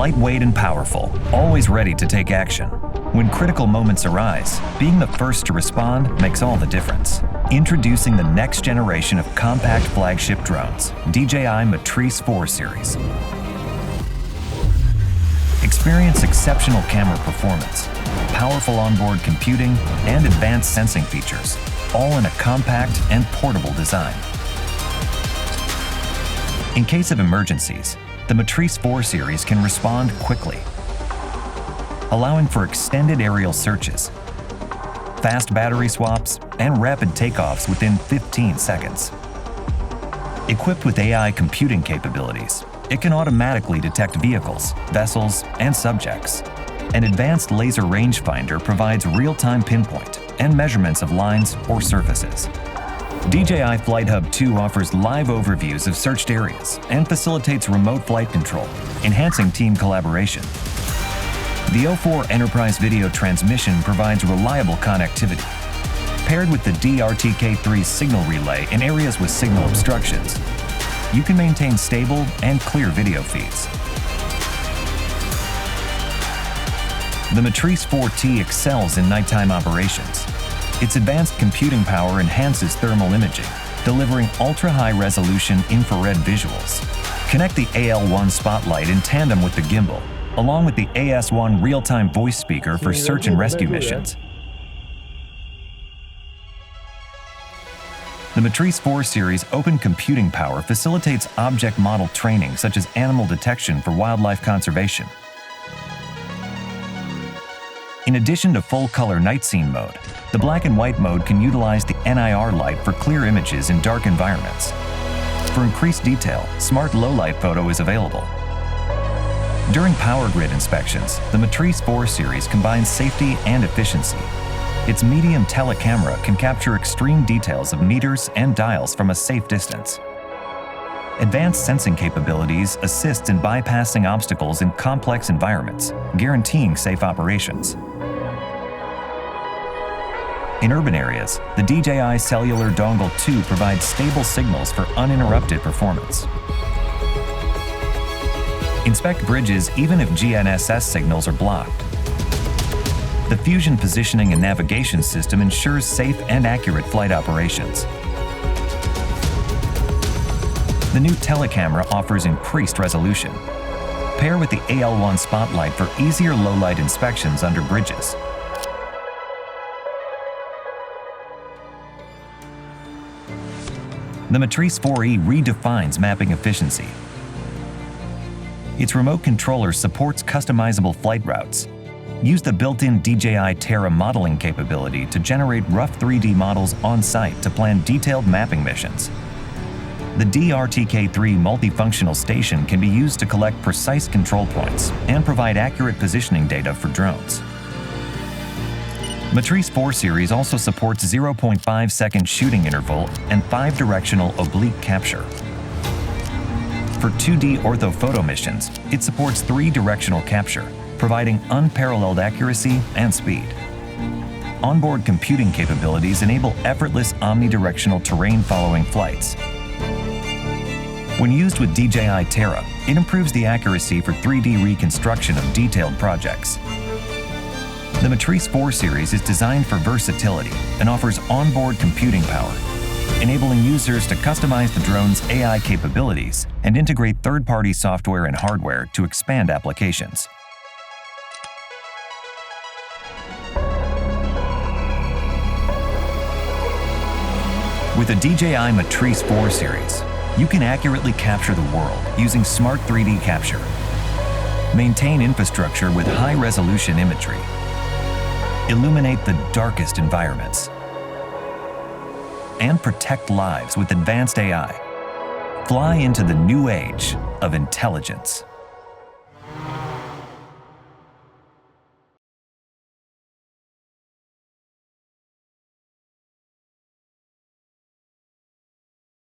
Lightweight and powerful, always ready to take action. When critical moments arise, being the first to respond makes all the difference. Introducing the next generation of compact flagship drones, DJI Matrice 4 series. Experience exceptional camera performance, powerful onboard computing, and advanced sensing features, all in a compact and portable design. In case of emergencies, the Matrice 4 series can respond quickly, allowing for extended aerial searches, fast battery swaps, and rapid takeoffs within 15 seconds. Equipped with AI computing capabilities, it can automatically detect vehicles, vessels, and subjects. An advanced laser rangefinder provides real-time pinpoint and measurements of lines or surfaces. DJI Flight Hub 2 offers live overviews of searched areas and facilitates remote flight control, enhancing team collaboration. The O4 Enterprise Video Transmission provides reliable connectivity. Paired with the DRTK3 signal relay in areas with signal obstructions, you can maintain stable and clear video feeds. The Matrice 4T excels in nighttime operations. Its advanced computing power enhances thermal imaging, delivering ultra-high-resolution infrared visuals. Connect the AL1 spotlight in tandem with the gimbal, along with the AS1 real-time voice speaker for search and rescue missions. The Matrice 4 series open computing power facilitates object model training such as animal detection for wildlife conservation. In addition to full-color night scene mode, the black and white mode can utilize the NIR light for clear images in dark environments. For increased detail, Smart Low-Light Photo is available. During power grid inspections, the Matrice 4 series combines safety and efficiency. Its medium telecamera can capture extreme details of meters and dials from a safe distance. Advanced sensing capabilities assist in bypassing obstacles in complex environments, guaranteeing safe operations. In urban areas, the DJI Cellular Dongle 2 provides stable signals for uninterrupted performance. Inspect bridges even if GNSS signals are blocked. The Fusion Positioning and Navigation System ensures safe and accurate flight operations. The new telecamera offers increased resolution. Pair with the AL1 spotlight for easier low-light inspections under bridges. The Matrice 4E redefines mapping efficiency. Its remote controller supports customizable flight routes. Use the built-in DJI Terra modeling capability to generate rough 3D models on-site to plan detailed mapping missions. The DRTK3 multifunctional station can be used to collect precise control points and provide accurate positioning data for drones. Matrice 4 series also supports 0.5-second shooting interval and 5-directional oblique capture. For 2D orthophoto missions, it supports 3-directional capture, providing unparalleled accuracy and speed. Onboard computing capabilities enable effortless omnidirectional terrain-following flights. When used with DJI Terra, it improves the accuracy for 3D reconstruction of detailed projects. The Matrice 4 series is designed for versatility and offers onboard computing power, enabling users to customize the drone's AI capabilities and integrate third-party software and hardware to expand applications. With the DJI Matrice 4 series, you can accurately capture the world using smart 3D capture, maintain infrastructure with high-resolution imagery, illuminate the darkest environments, and protect lives with advanced AI. Fly into the new age of intelligence.